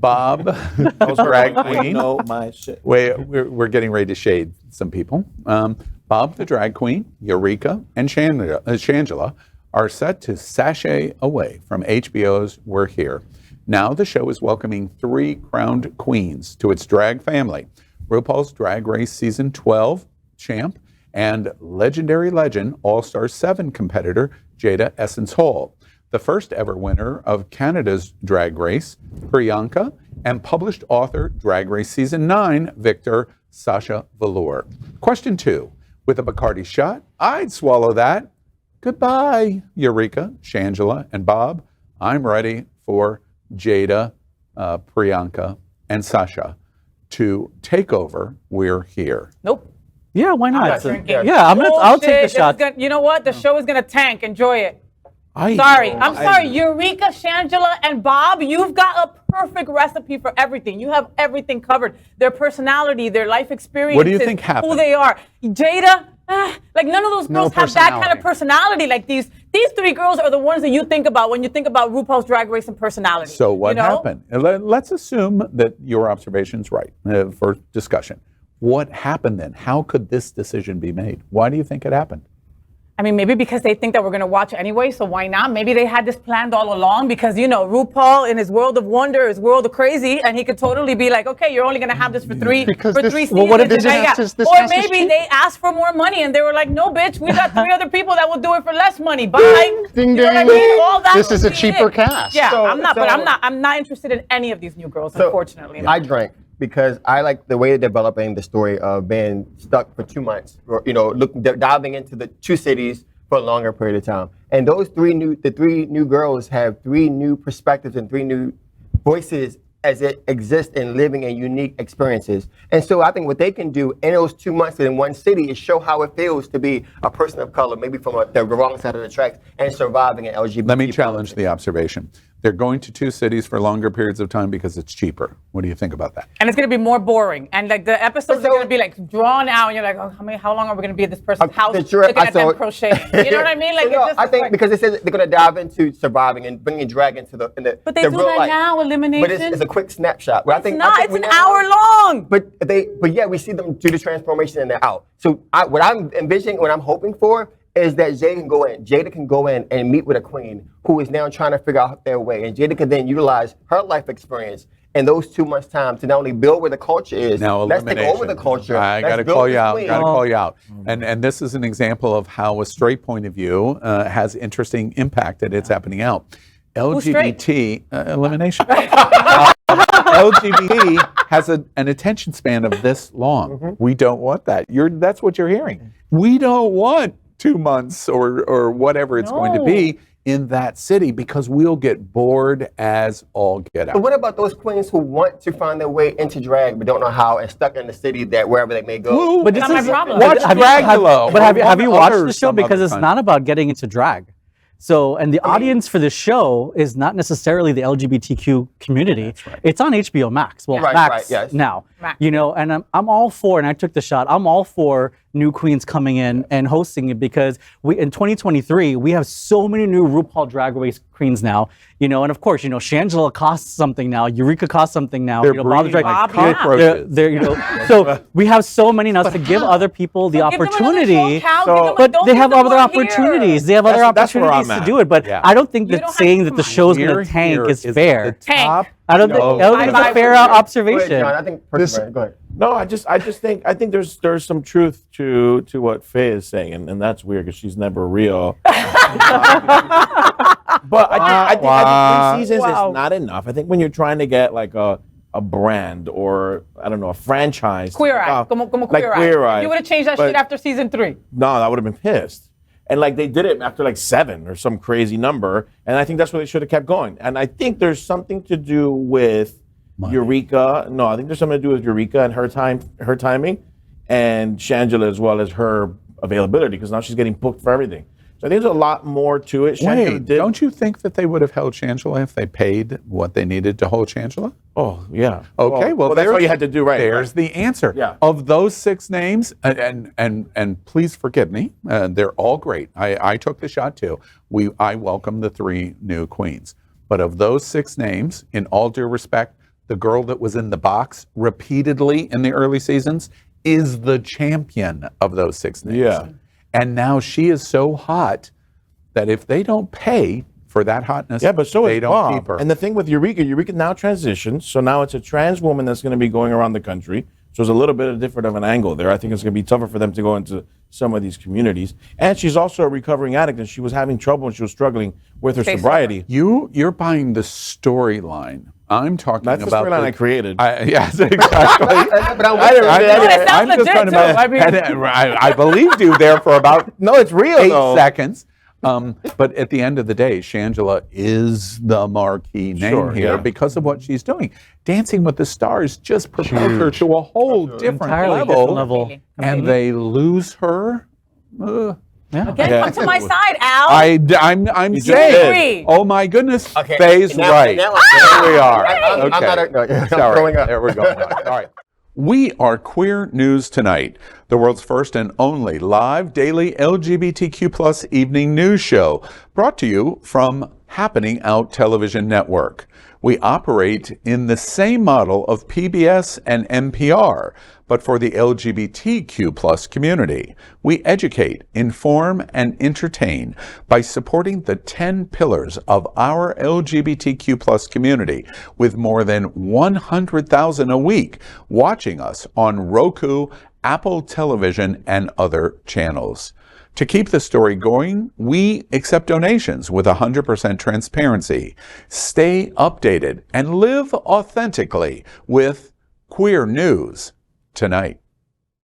Bob, drag queen. know my shit. We're getting ready to shade some people. Bob, the drag queen, Eureka, and Shangela are set to sashay away from HBO's We're Here. Now the show is welcoming 3 crowned queens to its drag family. RuPaul's Drag Race Season 12 champ and legendary legend All-Star 7 competitor Jaida Essence Hall. The first ever winner of Canada's Drag Race, Priyanka, and published author Drag Race Season 9 victor Sasha Velour. Question 2. With a Bacardi shot, I'd swallow that. Goodbye, Eureka, Shangela, and Bob. I'm ready for Jaida, Priyanka, and Sasha to take over We're Here. Nope. Yeah, why not? Yeah, I'll take the shot. You know what? The show is gonna tank. Enjoy it. I'm sorry, Eureka, Shangela, and Bob, you've got a perfect recipe for everything. You have everything covered. Their personality, their life experiences, what do you think happened? Who they are. Jada, like none of those girls have that kind of personality. Like these 3 girls are the ones that you think about when you think about RuPaul's Drag Race and personality. So what happened? Let's assume that your observation's right for discussion. What happened then? How could this decision be made? Why do you think it happened? I mean, maybe because they think that we're going to watch anyway, so why not? Maybe they had this planned all along because, you know, RuPaul in his world of wonder, his world of crazy, and he could totally be like, okay, you're only going to have this for three seasons. Well, what if they just or maybe they asked for more money and they were like, no, bitch, we got 3 other people that will do it for less money. Bye. Ding, ding. This is a cheaper cast. Yeah, I'm not interested in any of these new girls, unfortunately. I drank because I like the way they're developing the story of being stuck for 2 months, or, you know, diving into the 2 cities for a longer period of time. And those 3 new girls have 3 new perspectives and 3 new voices as it exists in living in unique experiences. And so I think what they can do in those 2 months in one city is show how it feels to be a person of color, maybe from the wrong side of the tracks, and surviving in LGBT. Let me challenge the observation. They're going to 2 cities for longer periods of time because it's cheaper. What do you think about that? And it's going to be more boring. And like the episodes are going to be like drawn out. And you're like, oh, how long are we going to be at this person's house looking at them crochet? You know what I mean? Like, I think because they said they're going to dive into surviving and bringing drag into the But they do that now, elimination. But it's a quick snapshot. But it's an hour long. But yeah, we see them do the transformation and they're out. So what I'm envisioning, what I'm hoping for, is that Jada can go in and meet with a queen who is now trying to figure out their way. And Jada can then utilize her life experience in those 2 months' time to not only build where the culture is, let's take over the culture. I got to call you out. And this is an example of how a straight point of view has interesting impact that it's happening out. LGBT elimination. LGBT has an attention span of this long. Mm-hmm. We don't want that. That's what you're hearing. We don't want 2 months or whatever it's going to be in that city because we'll get bored as all get out. But what about those queens who want to find their way into drag but don't know how and stuck in the city that wherever they may go? But this is my problem. Watch Dragula. But have you watched the show? Because it's not about getting into drag. So, and the audience for this show is not necessarily the LGBTQ community. That's right. It's on HBO Max. Well, Max now. Max. You know, and I'm all for, and I took the shot, I'm all for new queens coming in and hosting it because in 2023, we have so many new RuPaul Drag Race queens now, you know, and of course, you know, Shangela costs something now, Eureka costs something now. They're they're, you know, so we have so many now to give other people the opportunity, but they have other opportunities. They have other opportunities to do it, but I don't think that saying that the show's going to tank is fair. I don't think it's a fair observation. John, I think go ahead. No, I just think there's some truth to what Faye is saying, and that's weird because she's never real. But I think 3 seasons is not enough. I think when you're trying to get like a brand or I don't know a franchise, Queer Eye, como Queer Eye. You would have changed that shit after season 3. No, I would have been pissed. And like they did it after like 7 or some crazy number, and I think that's where they should have kept going. And I think there's something to do with Eureka. No, I think there's something to do with Eureka and her timing, and Shangela as well as her availability because now she's getting booked for everything. So I think there's a lot more to it. Don't you think that they would have held Shangela if they paid what they needed to hold Shangela? Oh, yeah. Okay, well that's what you had to do, right? There's the answer. Yeah. Of those 6 names, and please forgive me, they're all great. I took the shot too. I welcome the 3 new queens. But of those 6 names, in all due respect, the girl that was in the box repeatedly in the early seasons, is the champion of those 6 names. Yeah. And now she is so hot that if they don't pay for that hotness, but so they is don't Bob. keep her. And the thing with Eureka now transitions, so now it's a trans woman that's going to be going around the country. So it's a little bit different of an angle there. I think it's going to be tougher for them to go into some of these communities. And she's also a recovering addict, and she was having trouble and she was struggling with her sobriety. You're buying the storyline. I'm talking That's about the storyline I created. Yes, exactly. But sounds legit, trying to too. I believed you there for about No, it's real 8 though. seconds. But at the end of the day, Shangela is the marquee name here because of what she's doing. Dancing with the Stars just propelled her to a whole different level. And they lose her. Again, come to my side, Al. I'm saying, oh my goodness, Faye's right. There we are. I'm throwing up. There we go. All right. We are Queer News Tonight, the world's first and only live daily LGBTQ+ evening news show, brought to you from Happening Out Television Network. We operate in the same model of PBS and NPR, but for the LGBTQ+ community. We educate, inform, and entertain by supporting the 10 pillars of our LGBTQ+ community, with more than 100,000 a week watching us on Roku, Apple Television, and other channels. To keep the story going, we accept donations with 100% transparency. Stay updated and live authentically with Queer News Tonight.